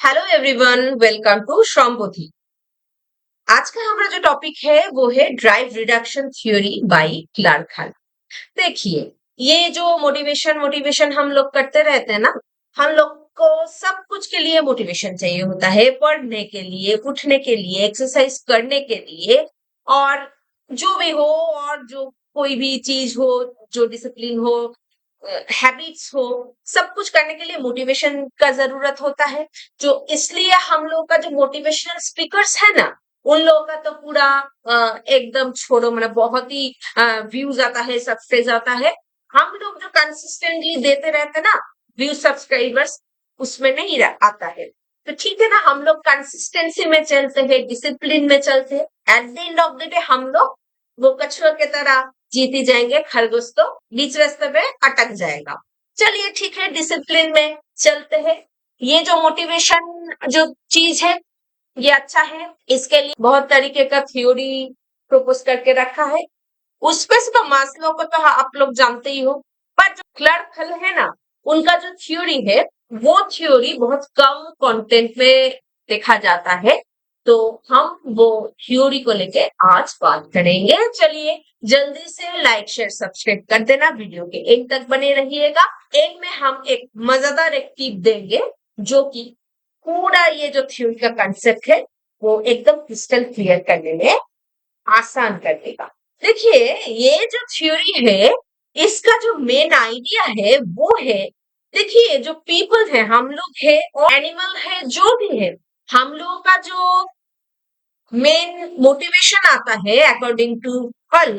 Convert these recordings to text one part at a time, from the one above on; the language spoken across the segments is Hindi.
Hello everyone, welcome to Shrampothi. आज का हमारा जो टॉपिक है वो है drive reduction theory by Clark Hull. देखिए, ये जो मोटिवेशन मोटिवेशन हम लोग करते रहते हैं ना, हम लोग को सब कुछ के लिए मोटिवेशन चाहिए होता है, पढ़ने के लिए, उठने के लिए, एक्सरसाइज करने के लिए, और जो भी हो, और जो कोई भी चीज हो, जो डिसिप्लिन हो, हैबिट्स हो, सब कुछ करने के लिए मोटिवेशन का जरूरत होता है। जो इसलिए हम लोग का जो मोटिवेशनल स्पीकर्स है ना, उन लोगों का तो पूरा एकदम छोड़ो, मतलब बहुत ही व्यूज आता है, सक्सेस आता है। हम लोग जो कंसिस्टेंटली देते रहते ना व्यू सब्सक्राइबर्स, उसमें नहीं आता है। तो ठीक है ना, हम लोग कंसिस्टेंसी में चलते हैं, डिसिप्लिन में चलते हैं। At the end of the day हम लोग वो कछुआ की तरह जीती जाएंगे, खरगोश तो बीच रास्ते पे अटक जाएगा। चलिए ठीक है, डिसिप्लिन में चलते हैं। ये जो मोटिवेशन जो चीज है, ये अच्छा है। इसके लिए बहुत तरीके का थ्योरी प्रपोज करके रखा है। उसपे से तो मास्लो को तो आप लोग जानते ही हो। पर जो क्लर्क हल है ना, उनका जो थ्योरी है, वो थ्योरी बहुत कम कंटेंट में देखा जाता है। तो हम वो थ्योरी को लेके आज बात करेंगे। चलिए, जल्दी से लाइक शेयर सब्सक्राइब कर देना, वीडियो के एंड तक बने रहिएगा। एंड में हम एक मजेदार एक टिप देंगे, जो कि पूरा ये जो थ्योरी का कंसेप्ट है वो एकदम क्रिस्टल क्लियर करने में आसान कर देगा। देखिए, ये जो थ्योरी है, इसका जो मेन आइडिया है वो है, देखिए जो पीपल है, हम लोग है और एनिमल है, जो भी है, हम लोगों का जो मेन मोटिवेशन आता है अकॉर्डिंग टू हल,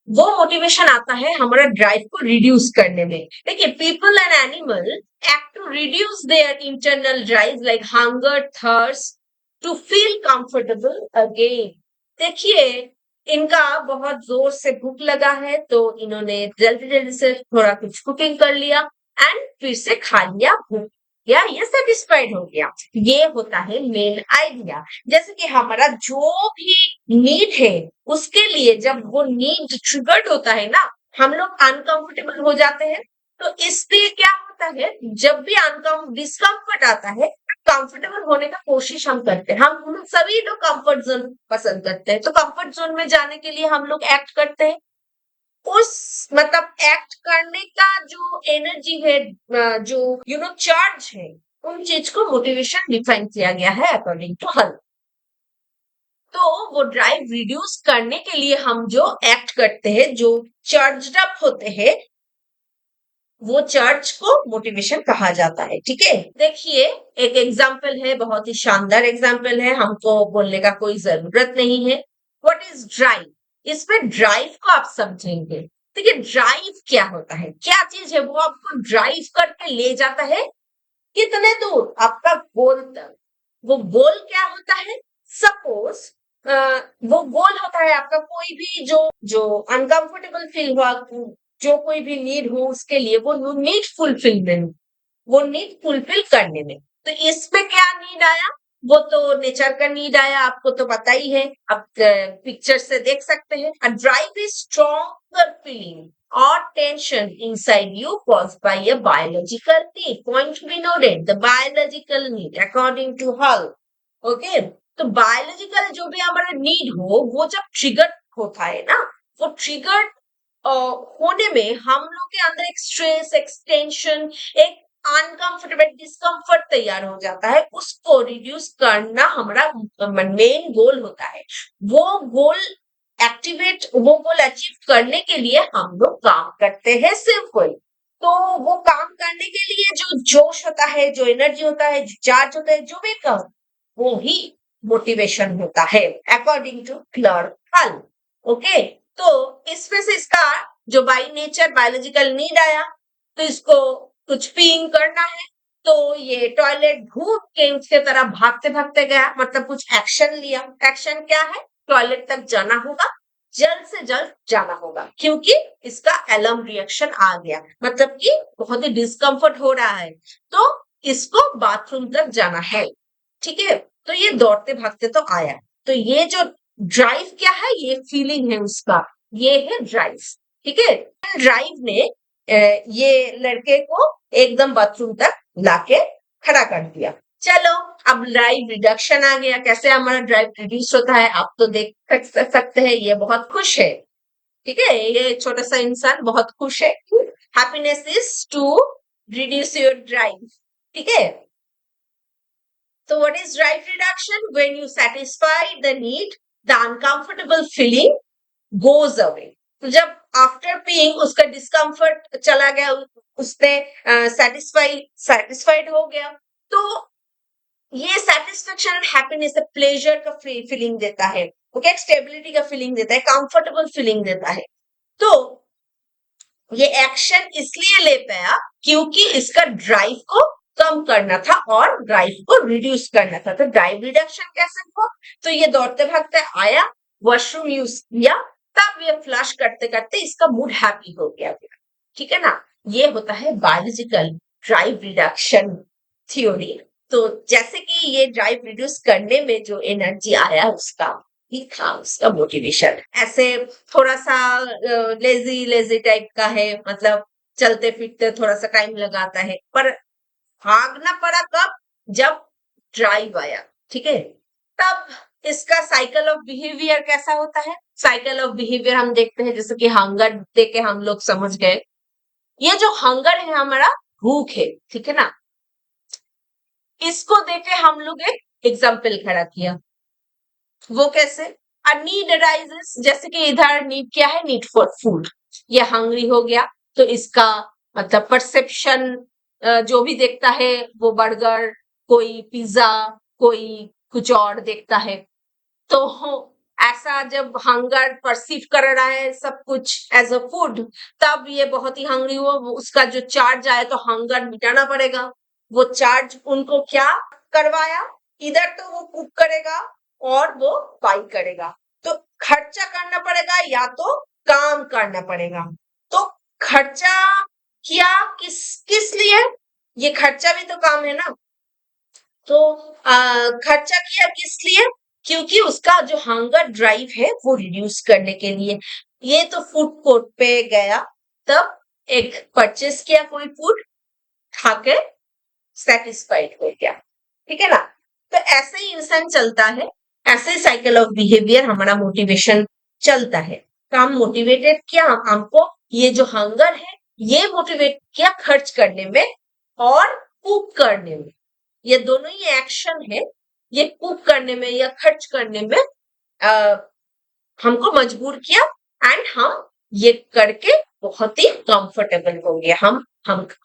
वो मोटिवेशन आता है हमारा ड्राइव को रिड्यूस करने में। देखिए, people and animal act to reduce their internal drive like hunger, thirst, to feel comfortable again. देखिए, इनका बहुत जोर से भूख लगा है, तो इन्होंने जल्दी जल्दी से थोड़ा कुछ कुकिंग कर लिया एंड फिर से खा लिया, भूख या ये सेटिस्फाइड हो गया। ये होता है मेन आइडिया। जैसे कि हमारा जो भी नीड है, उसके लिए जब वो नीड ट्रिगर्ड होता है ना, हम लोग अनकंफर्टेबल हो जाते हैं। तो इसलिए क्या होता है, जब भी डिस्कम्फर्ट आता है, कंफर्टेबल होने का कोशिश हम करते हैं। हम सभी लोग कंफर्ट जोन पसंद करते हैं, तो कंफर्ट जोन में जाने के लिए हम लोग एक्ट करते हैं। उस मतलब एक्ट करने का जो एनर्जी है, जो चार्ज है, उन चीज को मोटिवेशन डिफाइन किया गया है अकॉर्डिंग टू हल। तो वो ड्राइव रिड्यूस करने के लिए हम जो एक्ट करते हैं, जो चार्ज्ड अप होते हैं, वो चार्ज को मोटिवेशन कहा जाता है। ठीक है, देखिए, एक एग्जाम्पल है, बहुत ही शानदार एग्जाम्पल है, हमको बोलने का कोई जरूरत नहीं है। What is drive? इसमें ड्राइव को आप समझेंगे। देखिए, ड्राइव क्या होता है, क्या चीज है, वो आपको ड्राइव करके ले जाता है कितने दूर, आपका गोल तक। वो गोल क्या होता है? सपोज वो गोल होता है आपका कोई भी जो जो अनकंफर्टेबल फील हुआ, जो कोई भी नीड हो, उसके लिए वो नीड फुलफिलमेंट, वो नीड फुलफिल करने में। तो इसमें क्या नीड आया? वो तो नेचर का नीड आया, आपको तो पता ही है, आप पिक्चर से देख सकते हैं। A drive is stronger feeling or tension inside you caused by a biological need. Point to be noted, the biological need according to Hull. Okay, तो बायोलॉजिकल जो भी हमारा नीड हो, वो जब ट्रिगर होता है ना, वो ट्रिगर होने में हम लोग के अंदर एक स्ट्रेस, एक टेंशन, एक अनकंफर्टेबल डिस्कम्फर्ट तैयार हो जाता है। उसको रिड्यूस करना हमारा मेन गोल होता है। वो गोल वो गोल अचीव करने के लिए हम लोग काम करते हैं, सिंपल। तो वो काम करने के लिए जो जोश होता है, जो एनर्जी होता है, जो चार्ज होता है, जो भी काम, वो ही मोटिवेशन होता है अकॉर्डिंग टू क्लर्क हल। ओके, तो इसमें से इसका जो बाई नेचर बायोलॉजिकल नीड आया, तो इसको कुछ पीइंग करना है। तो ये टॉयलेट ढूंढ के उसके तरह भागते भागते गया, मतलब कुछ एक्शन लिया। एक्शन क्या है? टॉयलेट तक जाना होगा, जल्द से जल्द जाना होगा, क्योंकि इसका एलर्म रिएक्शन आ गया, मतलब कि बहुत ही डिस्कम्फर्ट हो रहा है, तो इसको बाथरूम तक जाना है। ठीक है, तो ये दौड़ते भागते तो आया। तो ये जो ड्राइव क्या है, ये फीलिंग है उसका, ये है ड्राइव। ठीक है, ड्राइव ने ये लड़के को एकदम बाथरूम तक लाके खड़ा कर दिया। चलो, अब ड्राइव रिडक्शन आ गया, कैसे हमारा ड्राइव रिड्यूस होता है आप तो देख सकते हैं, ये बहुत खुश है, ठीक है, ये छोटा सा इंसान बहुत खुश है। Happiness is to reduce your drive, ठीक है। So what is drive reduction? When you satisfy the need, the uncomfortable feeling goes away. तो जब आफ्टर पीइंग उसका डिस्कम्फर्ट चला गया, उसने सेटिस्फाइड हो गया, तो ये सेटिस्फेक्शन एंड हैप्पीनेस प्लेजर का फीलिंग देता है, ओके, स्टेबिलिटी का फीलिंग देता है, कंफर्टेबल फीलिंग देता है। तो ये एक्शन इसलिए ले पाया क्योंकि इसका ड्राइव को कम करना था और ड्राइव को रिड्यूस करना था। तो ड्राइव रिडक्शन कैसे हुआ? तो ये दौड़ते भागते आया, वॉशरूम यूज किया, तब ये फ्लश करते करते इसका मूड हैप्पी हो गया, ठीक है ना। ये होता है बायोलॉजिकल ड्राइव रिडक्शन थ्योरी। तो जैसे कि ये ड्राइव रिड्यूस करने में जो एनर्जी आया उसका ही था उसका मोटिवेशन। ऐसे थोड़ा सा लेजी लेजी टाइप का है, मतलब चलते फिरते थोड़ा सा टाइम लगाता है, पर भागना पड़ा कब? जब ड्राइव आया, ठीक है। तब इसका साइकिल ऑफ बिहेवियर कैसा होता है? साइकिल ऑफ बिहेवियर हम देखते हैं, जैसे कि हंगर देके हम लोग समझ गए। ये जो हंगर है हमारा भूख है, ठीक है ना, इसको देके हम लोग एक एग्जाम्पल खड़ा किया। वो कैसे? अ नीड अराइजेस, जैसे कि इधर नीड क्या है? Need for food. ये हंग्री हो गया, तो इसका मतलब परसेप्शन जो भी देखता है वो बर्गर, कोई पिज्जा, कोई कुछ और देखता है। तो ऐसा जब हंगर परसीव कर रहा है सब कुछ एज अ फूड, तब ये बहुत ही हंग्री हुआ, उसका जो चार्ज आए तो हंगर मिटाना पड़ेगा। वो चार्ज उनको क्या करवाया? इधर तो वो कुक करेगा और वो बाई करेगा, तो खर्चा करना पड़ेगा या तो काम करना पड़ेगा। तो खर्चा किया किस किस लिए? ये खर्चा भी तो काम है ना। तो खर्चा किया किस लिए? क्योंकि उसका जो हंगर ड्राइव है वो रिड्यूस करने के लिए। ये तो फूड कोर्ट पे गया, तब एक परचेस किया कोई फूड, खाके सेटिस्फाइड हो गया, ठीक है ना। तो ऐसे ही इंसान चलता है, ऐसे साइकिल ऑफ बिहेवियर हमारा मोटिवेशन चलता है। तो हम मोटिवेटेड किया, हमको ये जो हंगर है ये मोटिवेट किया खर्च करने में और कुक करने में। ये दोनों ही एक्शन है, ये कुक करने में या खर्च करने में हमको मजबूर किया, एंड हम ये करके बहुत ही कंफर्टेबल हो गया, हम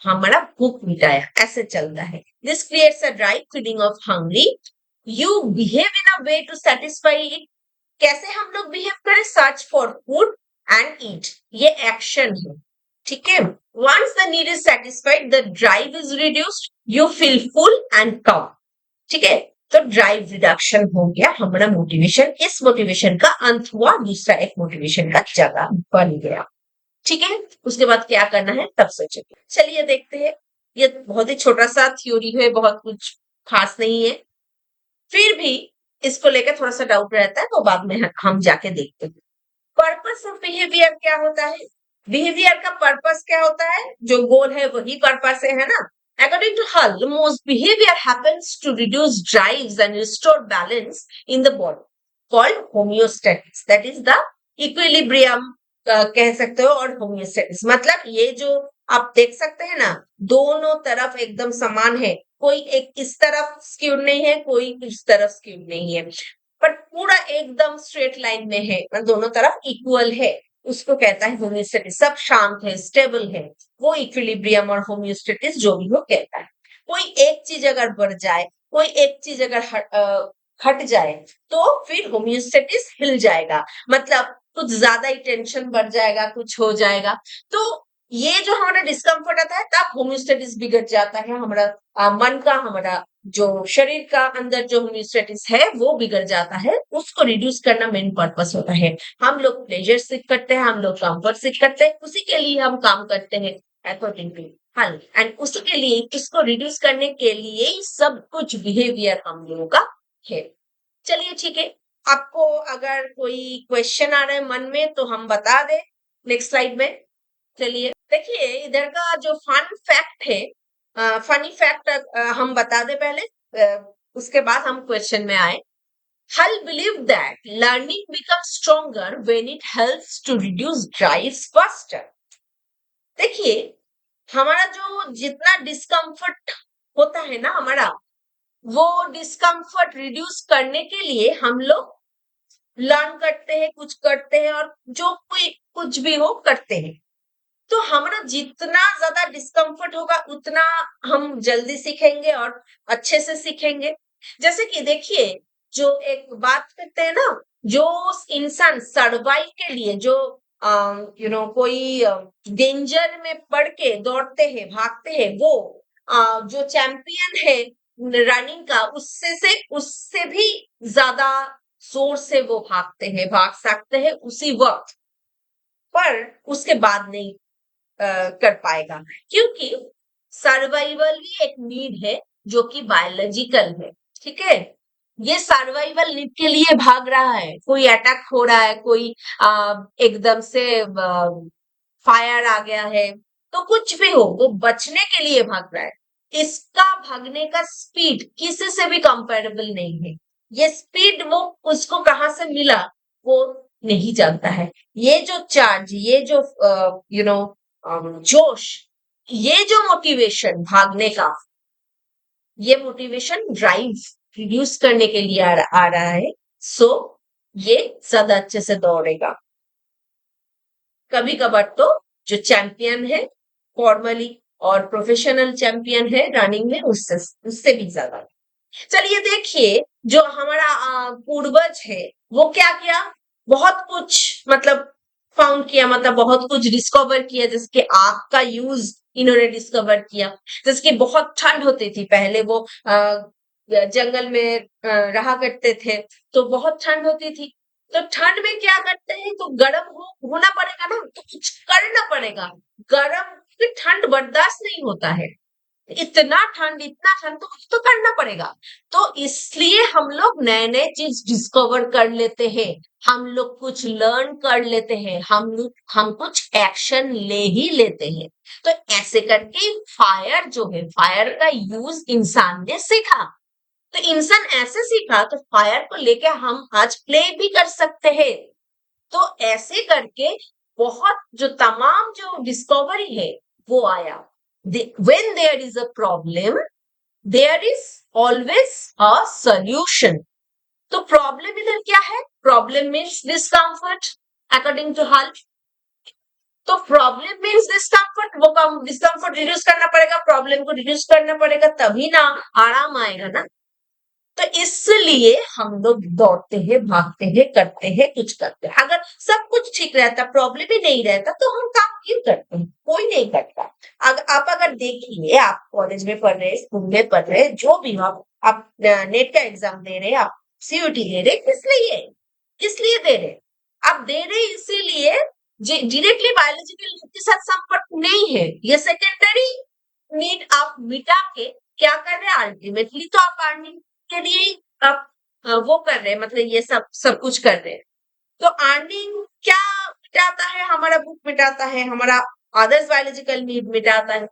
हमारा भूख मिटाया, ऐसे चलता है। This creates a drive feeling of hungry, you behave in a way to satisfy it. कैसे हम लोग बिहेव करें? Search for food and eat, ये एक्शन है, ठीक है। Once the need is satisfied, the drive is reduced, you feel full and calm, ठीक है। तो ड्राइव रिडक्शन हो गया हमारा मोटिवेशन, इस मोटिवेशन का अंत हुआ, दूसरा एक मोटिवेशन का जगह बन गया, ठीक है। उसके बाद क्या करना है तब सोचेंगे। चलिए देखते हैं, ये बहुत ही छोटा सा थ्योरी है, बहुत कुछ खास नहीं है, फिर भी इसको लेकर थोड़ा सा डाउट रहता है, तो बाद में हम जाके देखते हैं। पर्पस ऑफ बिहेवियर क्या होता है? बिहेवियर का पर्पस क्या होता है? जो गोल है वही पर्पस है ना। According to Hull, most behavior happens to reduce drives and restore balance in the body, called homeostasis. That is the equilibrium कह सकते हो, और homeostasis मतलब ये जो आप देख सकते हैं ना, दोनों तरफ एकदम समान है, कोई एक इस तरफ स्क्यूड नहीं है, कोई इस तरफ स्क्यूड नहीं है, पर पूरा एकदम स्ट्रेट लाइन में है, दोनों तरफ इक्वल है, उसको कहता है होम्योस्टेटिस। सब शांत है, स्टेबल है, वो इक्विलिब्रियम और होम्योस्टेटिस जो भी हो कहता है। कोई एक चीज अगर बढ़ जाए, कोई एक चीज अगर हट जाए, तो फिर होम्योस्टेटिस हिल जाएगा, मतलब कुछ ज्यादा ही टेंशन बढ़ जाएगा, कुछ हो जाएगा, तो ये जो हमारा डिस्कम्फर्ट आता है तब होम्योस्टेटिस बिगड़ जाता है, हमारा मन का, हमारा जो शरीर का अंदर जो होम्योस्टेटिस है वो बिगड़ जाता है, उसको रिड्यूस करना मेन पर्पस होता है। हम लोग प्लेजर सीख करते हैं, हम लोग कंफर्ट सीख करते हैं, उसी के लिए हम काम करते हैं अकॉर्डिंग टू हल, एंड उसी के लिए इसको रिड्यूस करने के लिए सब कुछ बिहेवियर हम लोगों का है। चलिए ठीक है, आपको अगर कोई क्वेश्चन आ रहा है मन में तो हम बता दें नेक्स्ट स्लाइड में। चलिए देखिए, इधर का जो फन फैक्ट है, फनी फैक्ट हम बता दे पहले। उसके बाद हम क्वेश्चन में आए। Hull believe that learning becomes stronger when it helps to reduce drives faster. देखिए, हमारा जो जितना डिस्कम्फर्ट होता है ना हमारा, वो डिस्कम्फर्ट रिड्यूस करने के लिए हम लोग लर्न करते हैं, कुछ करते हैं, और जो कोई कुछ भी हो करते हैं। तो हमारा जितना ज्यादा डिस्कम्फर्ट होगा उतना हम जल्दी सीखेंगे और अच्छे से सीखेंगे। जैसे कि देखिए, जो एक बात करते हैं ना, जो इंसान सर्वाइव के लिए जो कोई डेंजर में पड़ के दौड़ते हैं, भागते हैं, वो जो चैंपियन है रनिंग का, उससे भी ज्यादा जोर से वो भागते हैं, भाग सकते हैं उसी वक्त, पर उसके बाद नहीं कर पाएगा, क्योंकि सर्वाइवल ही एक नीड है जो कि बायोलॉजिकल है। ठीक है, ये सर्वाइवल नीड के लिए भाग रहा है। कोई अटैक हो रहा है, कोई एकदम से फायर आ गया है, तो कुछ भी हो, वो बचने के लिए भाग रहा है। इसका भागने का स्पीड किसी से भी कंपेरेबल नहीं है। ये स्पीड वो उसको कहाँ से मिला वो नहीं जानता है। ये जो चार्ज, ये जो जोश, ये जो मोटिवेशन भागने का, ये मोटिवेशन ड्राइव रिड्यूस करने के लिए आ रहा है। सो ये ज्यादा अच्छे से दौड़ेगा। कभी कभार तो जो चैंपियन है फॉर्मली और प्रोफेशनल चैंपियन है रनिंग में, उससे उससे भी ज्यादा। चलिए देखिए, जो हमारा पूर्वज है वो क्या किया, बहुत कुछ मतलब फाउंड किया, मतलब बहुत कुछ डिस्कवर किया। जैसे कि आग का यूज इन्होंने डिस्कवर किया। जैसे कि बहुत ठंड होती थी पहले, वो जंगल में रहा करते थे, तो बहुत ठंड होती थी। तो ठंड में क्या करते हैं, तो गर्म होना पड़ेगा ना, तो कुछ करना पड़ेगा। गर्म की ठंड बर्दाश्त नहीं होता है, इतना ठंड तो कुछ तो करना पड़ेगा। तो इसलिए हम लोग नए नए चीज डिस्कवर कर लेते हैं, हम लोग कुछ लर्न कर लेते हैं, हम कुछ एक्शन ले ही लेते हैं। तो ऐसे करके फायर जो है, फायर का यूज इंसान ने सीखा। तो इंसान ऐसे सीखा, तो फायर को लेके हम आज प्ले भी कर सकते हैं। तो ऐसे करके बहुत जो तमाम जो डिस्कवरी है वो आया। When there is a problem, there is always a solution. तो प्रॉब्लम इधर क्या है, problem means discomfort according to Hull. तो प्रॉब्लम मीन्स डिस्कम्फर्ट, वो डिस्कम्फर्ट रिड्यूस करना पड़ेगा, प्रॉब्लम को रिड्यूस करना पड़ेगा, तभी ना आराम आएगा ना। तो इसलिए हम लोग दौड़ते हैं, भागते हैं, करते हैं, कुछ करते हैं। अगर सब कुछ ठीक रहता, प्रॉब्लम ही नहीं रहता, तो हम काम क्यों करते हैं, कोई नहीं करता। आप अगर देखिए, आप कॉलेज में पढ़ रहे, स्कूल में पढ़ रहे, जो भी हो, आप नेट का एग्जाम दे रहे, आप सीयूटी दे रहे, किस लिए दे रहे, आप दे रहे इसीलिए डायरेक्टली बायोलॉजिकल नीड के साथ संपर्क नहीं है। ये सेकेंडरी नीड आप मिटा के क्या कर रहे हैं, अल्टीमेटली तो आप अर्निंग के लिए ही आप वो कर रहे हैं, मतलब ये सब कुछ कर रहे हैं। तो अर्निंग क्या मिटाता है, हमारा बुक मिटाता है, हमारा अदर्स बायोलॉजिकल नीड मिटाता है।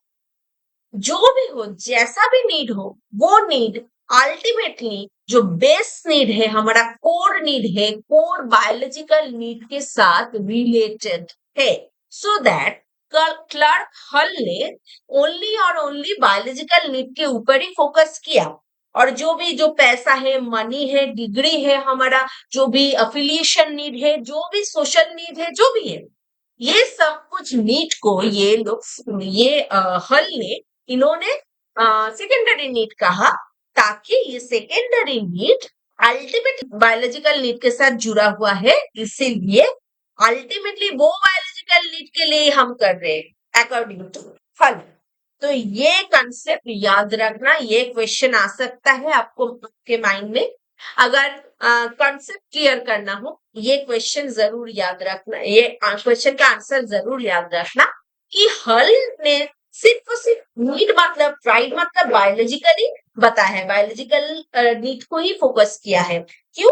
जो भी हो, जैसा भी नीड हो, वो नीड अल्टीमेटली जो बेस नीड है, हमारा कोर नीड है, कोर बायोलॉजिकल नीड के साथ रिलेटेड है। सो दैट क्लार्क हल ने ओनली और ओनली बायोलॉजिकल नीड के ऊपर ही फोकस किया। और जो भी जो पैसा है, मनी है, डिग्री है, हमारा जो भी अफिलिएशन नीड है, जो भी सोशल नीड है, जो भी है, ये सब कुछ नीड को ये लोग, ये हल ने, इन्होंने सेकेंडरी नीड कहा, ताकि ये secondary need ultimate biological need के साथ जुड़ा हुआ है, इसीलिए अल्टीमेटली वो बायोलॉजिकल नीड के लिए हम कर रहे हैं अकॉर्डिंग टू हल। तो ये कंसेप्ट याद रखना, ये क्वेश्चन आ सकता है आपको आपके माइंड में। अगर कंसेप्ट क्लियर करना हो, ये क्वेश्चन जरूर याद रखना, ये क्वेश्चन का आंसर जरूर याद रखना कि हल ने सिर्फ और सिर्फ नीड मतलब राइट मतलब बायोलॉजिकली बताया है, बायोलॉजिकल नीड को ही फोकस किया है। क्यों?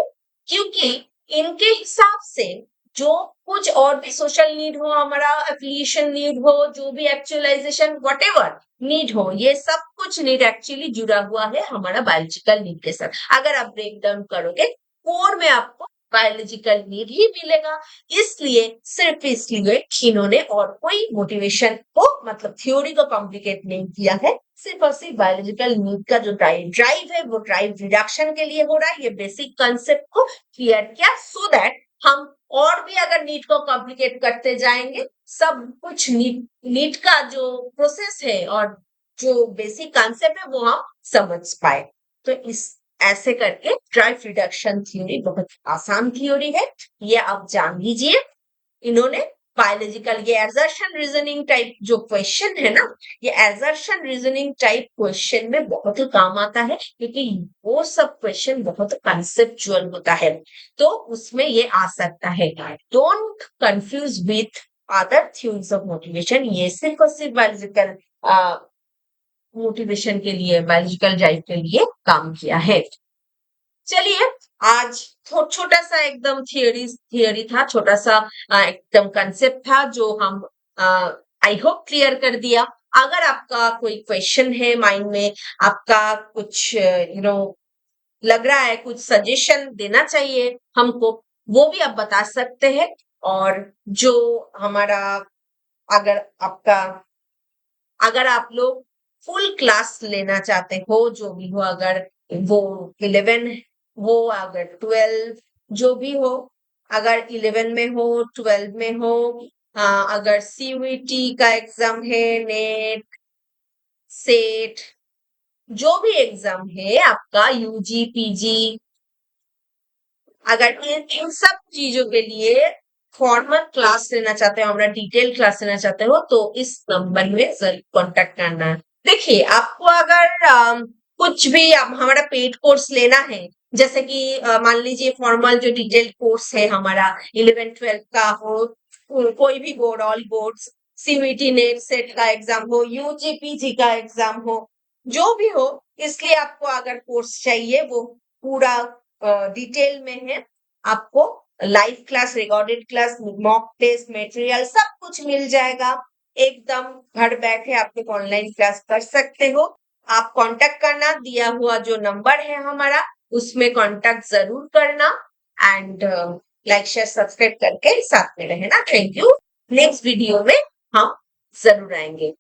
क्योंकि इनके हिसाब से जो कुछ और भी सोशल नीड हो, हमारा एफिलिएशन नीड हो, जो भी एक्चुअलाइजेशन व्हाटएवर नीड हो, ये सब कुछ नीड एक्चुअली जुड़ा हुआ है हमारा बायोलॉजिकल नीड के साथ। अगर आप ब्रेक डाउन करोगे कोर में आपको बायोलॉजिकल नीड ही मिलेगा। इसलिए सिर्फ इसलिए इन्होंने और कोई मोटिवेशन को मतलब थ्योरी को कॉम्प्लिकेट नहीं किया है, सिर्फ और सिर्फ बायोलॉजिकल नीड का जो ड्राइव है वो ड्राइव रिडक्शन के लिए हो रहा है। ये बेसिक कंसेप्ट को क्लियर किया सो दैट हम और भी अगर नीट को कॉम्प्लिकेट करते जाएंगे, सब कुछ नीट का जो प्रोसेस है और जो बेसिक कंसेप्ट है वो हम समझ पाए। तो इस ऐसे करके ड्राइव रिडक्शन थ्योरी बहुत आसान थ्योरी है, ये आप जान लीजिए। इन्होंने बायोलॉजिकल ये एजर्शन रीजनिंग टाइप जो क्वेश्चन है ना, ये एजर्शन रीजनिंग टाइप क्वेश्चन में बहुत काम आता है, क्योंकि वो सब क्वेश्चन बहुत कंसेप्चुअल होता है, तो उसमें ये आ सकता है। Don't confuse with other theories of motivation, ये सिर्फ और सिर्फ बायोलॉजिकल मोटिवेशन के लिए, बायोलॉजिकल ड्राइव के लिए काम किया है। चलिए, आज छोटा सा एकदम थियरी था, छोटा सा एकदम कंसेप्ट था जो हम आई होप क्लियर कर दिया। अगर आपका कोई क्वेश्चन है माइंड में, आपका कुछ लग रहा है, कुछ सजेशन देना चाहिए हमको, वो भी आप बता सकते हैं। और जो हमारा अगर आपका अगर आप लोग फुल क्लास लेना चाहते हो, जो भी हो, अगर वो 11 हो, अगर 12 जो भी हो, अगर 11 में हो, 12 में हो, अगर सीयूईटी का एग्जाम है, नेट, सेट, जो भी एग्जाम है आपका, यूजी, पीजी, अगर इन सब चीजों के लिए फॉर्मल क्लास लेना चाहते हो, हमारा डिटेल क्लास लेना चाहते हो, तो इस नंबर में जरूर कांटेक्ट करना है। देखिए, आपको अगर कुछ भी हमारा पेड कोर्स लेना है, जैसे कि मान लीजिए फॉर्मल जो डिटेल कोर्स है हमारा 11-12 का हो, कोई भी board, all boards, CUET, net, set का एग्जाम हो, यूजी, पीजी का एग्जाम हो, जो भी हो, इसलिए आपको अगर कोर्स चाहिए वो पूरा डिटेल में है, आपको live class, recorded class, mock test, material सब कुछ मिल जाएगा। एकदम घर बैठे आप लोग ऑनलाइन क्लास कर सकते हो। आप कांटेक्ट करना, दिया हुआ जो नंबर है हमारा उसमें कांटेक्ट जरूर करना। एंड लाइक शेयर सब्सक्राइब करके साथ में रहना। Thank you. नेक्स्ट वीडियो में हम जरूर आएंगे।